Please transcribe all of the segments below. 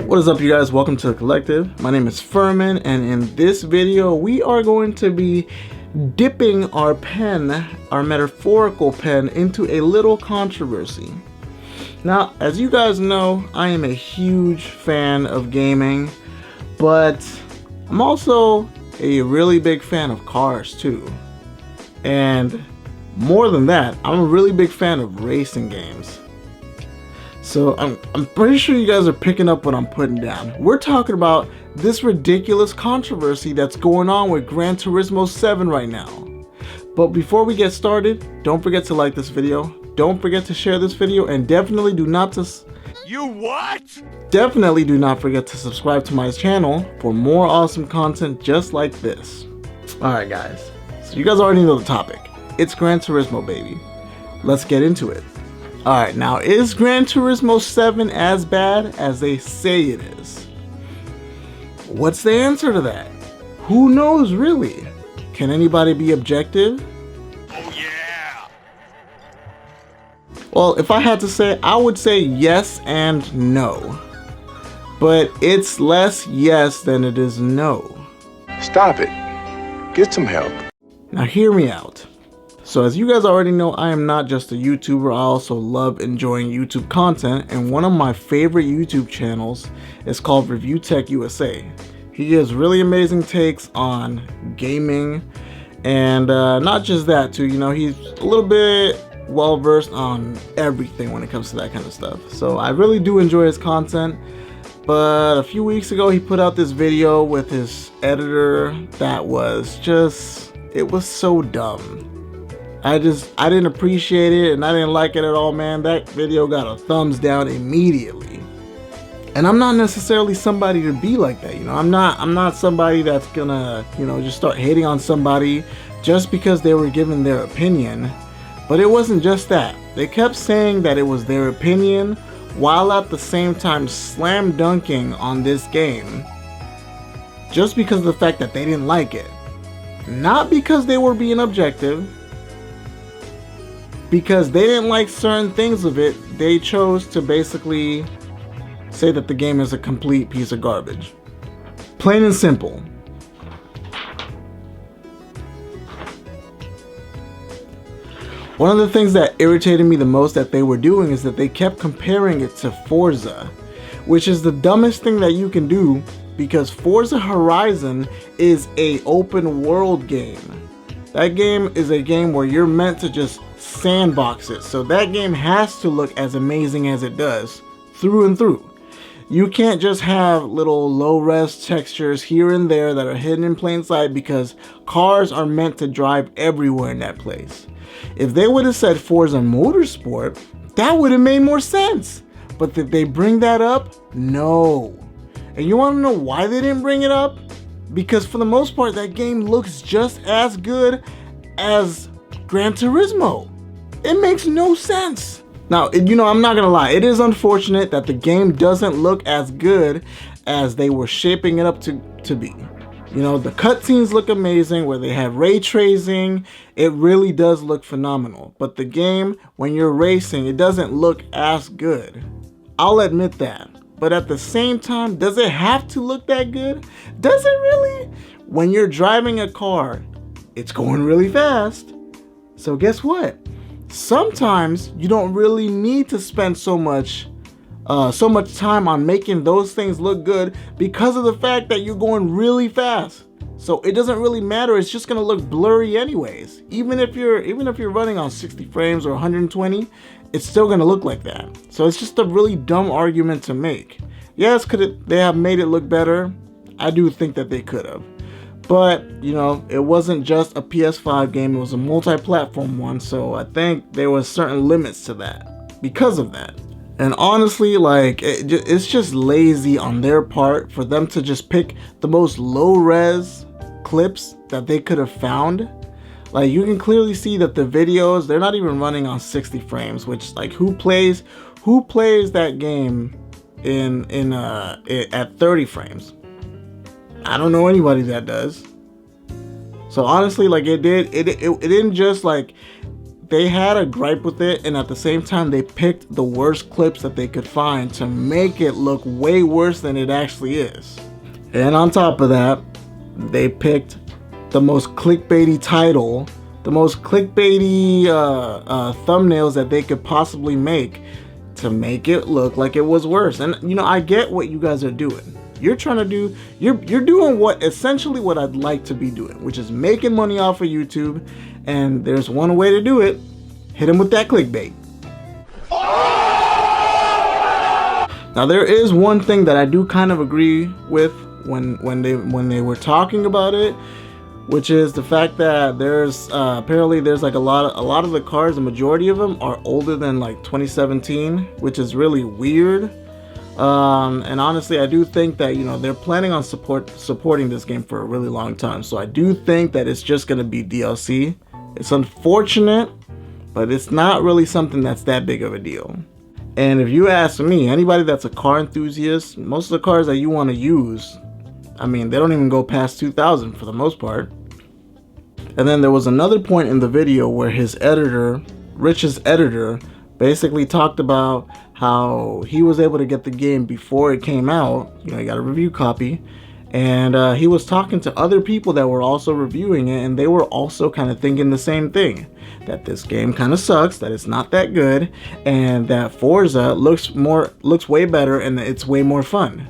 What is up, you guys? Welcome to the collective. My name is Furman, and in this video we are going to be dipping our pen, our metaphorical pen, into a little controversy. Now, as you guys know, I am a huge fan of gaming, but I'm also a really big fan of cars too. And more than that, I'm a really big fan of racing games. So I'm pretty sure you guys are picking up what I'm putting down. We're talking about this ridiculous controversy that's going on with Gran Turismo 7 right now. But before we get started, don't forget to like this video. Don't forget to share this video, and definitely do not Definitely do not forget to subscribe to my channel for more awesome content just like this. Alright guys, so you guys already know the topic. It's Gran Turismo, baby. Let's get into it. Alright, now is Gran Turismo 7 as bad as they say it is? What's the answer to that? Who knows really? Can anybody be objective? Oh yeah! Well, if I had to say, I would say yes and no. But it's less yes than it is no. Stop it. Get some help. Now hear me out. So as you guys already know, I am not just a YouTuber, I also love enjoying YouTube content, and one of my favorite YouTube channels is called Review Tech USA. He gives really amazing takes on gaming, and not just that too, you know, he's a little bit well versed on everything when it comes to that kind of stuff. So I really do enjoy his content, but a few weeks ago he put out this video with his editor that was just, it was so dumb. I didn't appreciate it, and I didn't like it at all, man. That video got a thumbs down immediately. And I'm not necessarily somebody to be like that, you know. I'm not somebody that's gonna, you know, just start hating on somebody just because they were giving their opinion. But it wasn't just that. They kept saying that it was their opinion while at the same time slam dunking on this game just because of the fact that they didn't like it. Not because they were being objective. Because they didn't like certain things of it, they chose to basically say that the game is a complete piece of garbage. Plain and simple. One of the things that irritated me the most that they were doing is that they kept comparing it to Forza, which is the dumbest thing that you can do, because Forza Horizon is an open world game. That game is a game where you're meant to just sandbox it, so that game has to look as amazing as it does through and through. You can't just have little low-res textures here and there that are hidden in plain sight, because cars are meant to drive everywhere in that place. If they would have said Forza Motorsport, that would have made more sense. But did they bring that up? No. And you want to know why they didn't bring it up? Because for the most part, that game looks just as good as Gran Turismo. It makes no sense. Now, you know, I'm not gonna lie, it is unfortunate that the game doesn't look as good as they were shaping it up to be. You know, the cutscenes look amazing where they have ray tracing. It really does look phenomenal. But the game, when you're racing, it doesn't look as good. I'll admit that. But at the same time, does it have to look that good? Does it really? When you're driving a car, it's going really fast. So guess what? Sometimes you don't really need to spend so much time on making those things look good, because of the fact that you're going really fast. So it doesn't really matter. It's just gonna look blurry anyways. Even if you're running on 60 frames or 120, it's still gonna look like that. So it's just a really dumb argument to make. Yes, could they have made it look better? I do think that they could have. But, you know, it wasn't just a PS5 game, it was a multi-platform one, so I think there was certain limits to that because of that. And honestly, like, it's just lazy on their part for them to just pick the most low-res clips that they could have found. Like, you can clearly see that the videos, they're not even running on 60 frames, which, like, who plays that game at 30 frames? I don't know anybody that does. So honestly, like, it didn't just like they had a gripe with it, and at the same time they picked the worst clips that they could find to make it look way worse than it actually is. And on top of that, they picked the most clickbaity title, the most clickbaity thumbnails that they could possibly make to make it look like it was worse. And you know, I get what you guys are doing. You're trying to do, you're doing what essentially what I'd like to be doing, which is making money off of YouTube. And there's one way to do it. Hit them with that clickbait. Now there is one thing that I do kind of agree with when they were talking about it, which is the fact that there's apparently there's like a lot of the cars, the majority of them are older than like 2017, which is really weird. And honestly, I do think that, you know, they're planning on supporting this game for a really long time. So I do think that it's just going to be DLC. It's unfortunate, but it's not really something that's that big of a deal. And if you ask me, anybody that's a car enthusiast, most of the cars that you want to use, I mean, they don't even go past 2,000 for the most part. And then there was another point in the video where his editor, Rich's editor, basically talked about how he was able to get the game before it came out. You know, he got a review copy, and he was talking to other people that were also reviewing it, and they were also kind of thinking the same thing, that this game kind of sucks, that it's not that good, and that Forza looks way better and it's way more fun.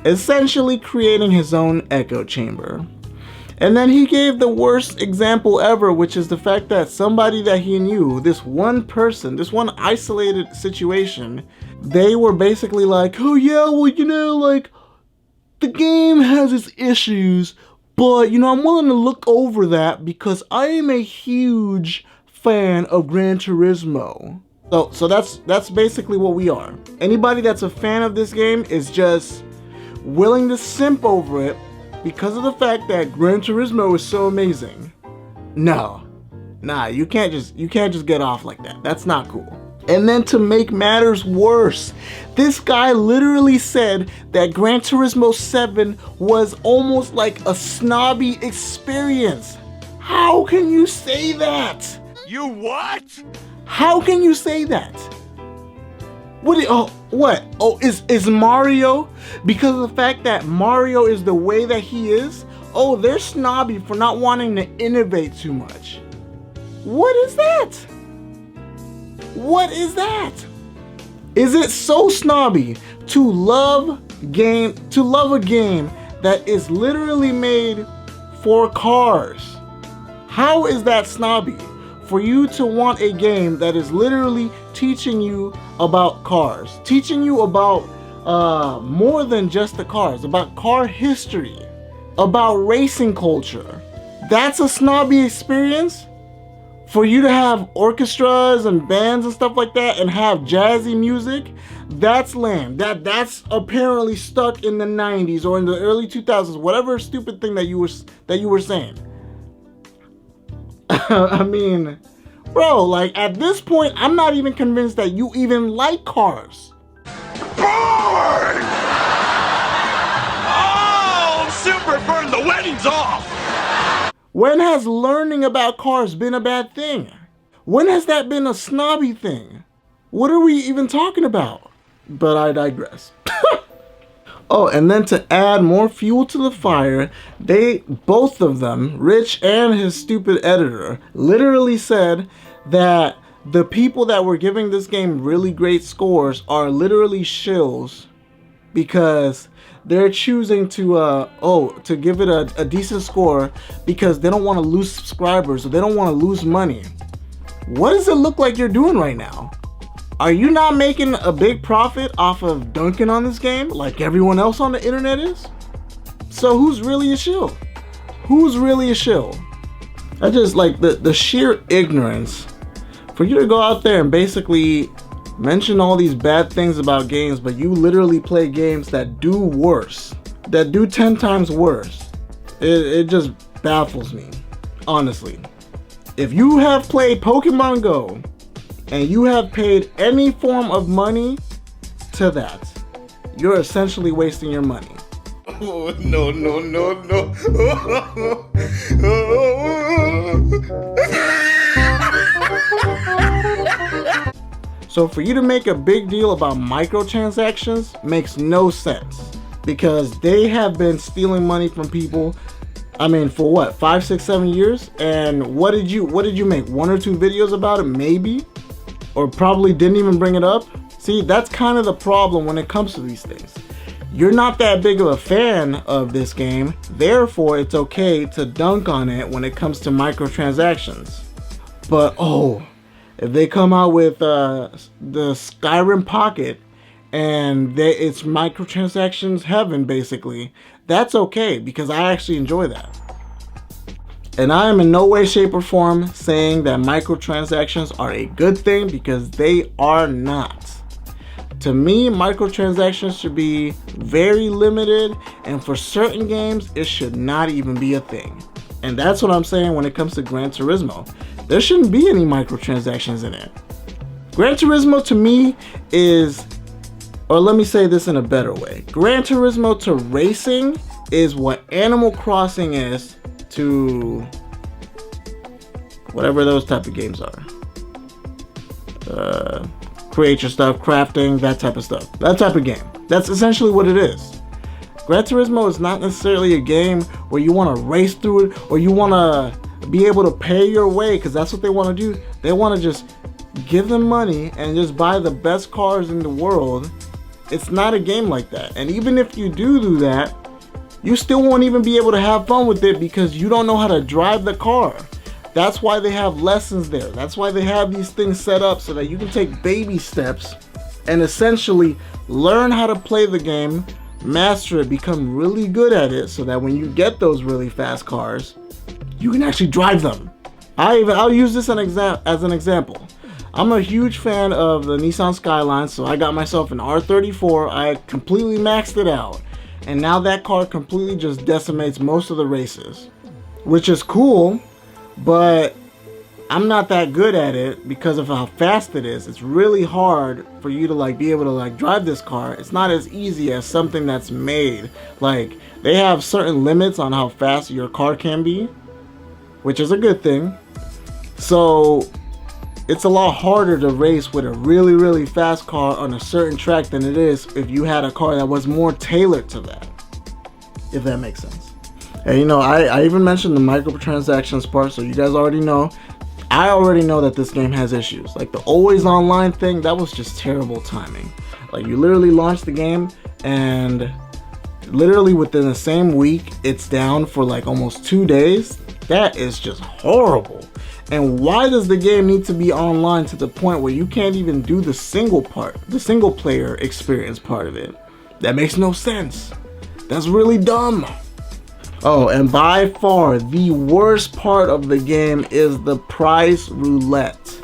Essentially creating his own echo chamber. And then he gave the worst example ever, which is the fact that somebody that he knew, this one person, this one isolated situation, they were basically like, oh yeah, well, you know, like, the game has its issues, but, you know, I'm willing to look over that because I am a huge fan of Gran Turismo. So that's basically what we are. Anybody that's a fan of this game is just willing to simp over it because of the fact that Gran Turismo is so amazing. Nah, you can't just get off like that. That's not cool. And then to make matters worse, this guy literally said that Gran Turismo 7 was almost like a snobby experience. How can you say that? You what? How can you say that? What? Oh, is Mario, because of the fact that Mario is the way that he is, oh, they're snobby for not wanting to innovate too much. What is that? What is that? Is it so snobby to love a game that is literally made for cars? How is that snobby for you to want a game that is literally teaching you about cars, teaching you about more than just the cars, about car history, about racing culture? That's a snobby experience? For you to have orchestras and bands and stuff like that and have jazzy music, that's lame. That's apparently stuck in the 90s or in the early 2000s, whatever stupid thing that you were saying. I mean, bro, like at this point, I'm not even convinced that you even like cars. Burn! Oh, super burn, the wedding's off! When has learning about cars been a bad thing? When has that been a snobby thing? What are we even talking about? But I digress. Oh, and then to add more fuel to the fire, both of them, Rich and his stupid editor, literally said that the people that were giving this game really great scores are literally shills because they're choosing to give it a decent score because they don't want to lose subscribers or they don't want to lose money. What does it look like you're doing right now? Are you not making a big profit off of dunking on this game like everyone else on the internet is? So who's really a shill? Who's really a shill? I just like the sheer ignorance for you to go out there and basically mention all these bad things about games, but you literally play games that do worse, that do 10 times worse. It just baffles me, honestly. If you have played Pokemon Go and you have paid any form of money to that, you're essentially wasting your money. Oh, no, no, no, no. So for you to make a big deal about microtransactions makes no sense, because they have been stealing money from people. I mean, for what, 5, 6, 7 years? And what did you make? 1 or 2 videos about it, maybe? Or probably didn't even bring it up? See, that's kind of the problem when it comes to these things. You're not that big of a fan of this game, therefore it's okay to dunk on it when it comes to microtransactions. But oh, if they come out with the Skyrim Pocket and it's microtransactions heaven basically, that's okay, because I actually enjoy that. And I am in no way, shape, or form saying that microtransactions are a good thing, because they are not. To me, microtransactions should be very limited, and for certain games, it should not even be a thing. And that's what I'm saying when it comes to Gran Turismo. There shouldn't be any microtransactions in it. Gran Turismo to me is, or let me say this in a better way. Gran Turismo to racing is what Animal Crossing is to whatever those type of games are. Create your stuff, crafting, that type of stuff. That type of game. That's essentially what it is. Gran Turismo is not necessarily a game where you want to race through it, or you want to be able to pay your way, because that's what they want to do. They want to just give them money and just buy the best cars in the world. It's not a game like that. And even if you do that, you still won't even be able to have fun with it, because you don't know how to drive the car. That's why they have lessons there. That's why they have these things set up so that you can take baby steps and essentially learn how to play the game, master it, become really good at it, so that when you get those really fast cars, you can actually drive them. I'll use this as an example. I'm a huge fan of the Nissan Skyline, so I got myself an R34. I completely maxed it out, and now that car completely just decimates most of the races, which is cool. But I'm not that good at it because of how fast it is. It's really hard for you to be able to drive this car. It's not as easy as something that's made. They have certain limits on how fast your car can be, which is a good thing. So it's a lot harder to race with a really, really fast car on a certain track than it is if you had a car that was more tailored to that, if that makes sense. And I even mentioned the microtransactions part, so you guys already know. I already know that this game has issues. Like the always online thing, that was just terrible timing. You literally launched the game, and literally within the same week, it's down for almost 2 days. That is just horrible. And why does the game need to be online to the point where you can't even do the single player experience part of it? That makes no sense. That's really dumb. Oh, and by far the worst part of the game is the price roulette.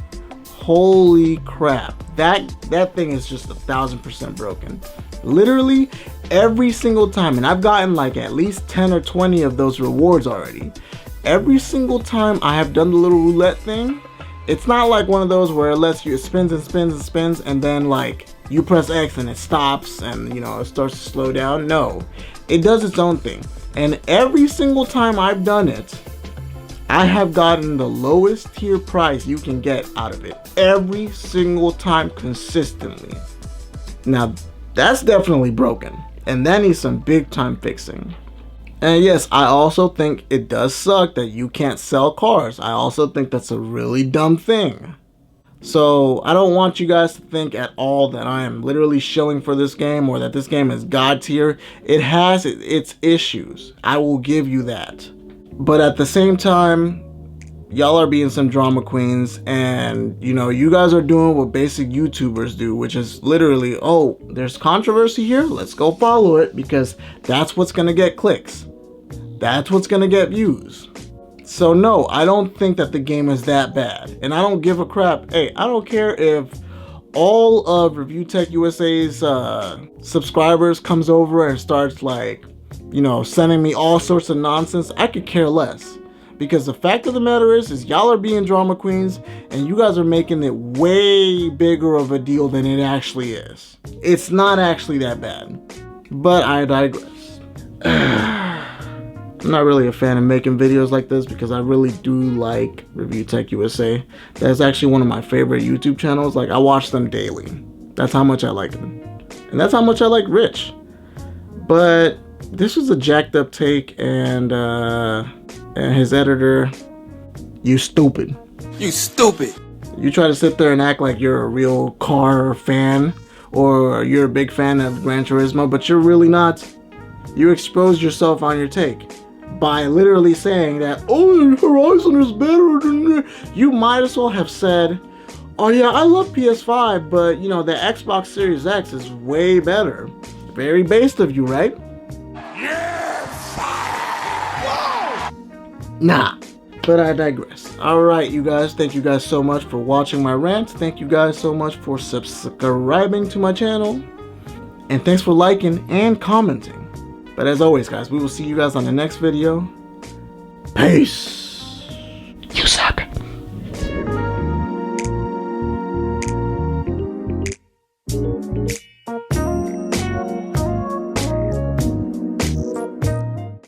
Holy crap. That thing is just 1000% broken. Literally every single time, and I've gotten at least 10 or 20 of those rewards already. Every single time I have done the little roulette thing, it's not like one of those where it lets you, it spins and spins and spins, and then you press X and it stops and it starts to slow down. No, it does its own thing. And every single time I've done it, I have gotten the lowest tier price you can get out of it. Every single time, consistently. Now, that's definitely broken. And that needs some big time fixing. And yes, I also think it does suck that you can't sell cars. I also think that's a really dumb thing. So I don't want you guys to think at all that I am literally shilling for this game or that this game is God tier. It has its issues. I will give you that. But at the same time, y'all are being some drama queens, and you guys are doing what basic YouTubers do, which is literally, oh, there's controversy here, let's go follow it, because that's what's gonna get clicks. That's what's gonna get views. So no, I don't think that the game is that bad, and I don't give a crap. Hey, I don't care if all of Review Tech USA's subscribers comes over and starts sending me all sorts of nonsense. I could care less, because the fact of the matter is y'all are being drama queens, and you guys are making it way bigger of a deal than it actually is. It's not actually that bad, but I digress. I'm not really a fan of making videos like this because I really do like Review Tech USA. That's actually one of my favorite YouTube channels. Like, I watch them daily. That's how much I like them. And that's how much I like Rich. But this was a jacked up take, and his editor, you stupid. You stupid. You try to sit there and act like you're a real car fan, or you're a big fan of Gran Turismo, but you're really not. You expose yourself on your take by literally saying that, oh, Horizon is better than... You might as well have said, oh yeah, I love PS5, but you know, the Xbox Series X is way better. Very based of you, right? Yes! Whoa! Nah, but I digress. Alright, you guys, thank you guys so much for watching my rant. Thank you guys so much for subscribing to my channel. And thanks for liking and commenting. But as always, guys, we will see you guys on the next video. Peace!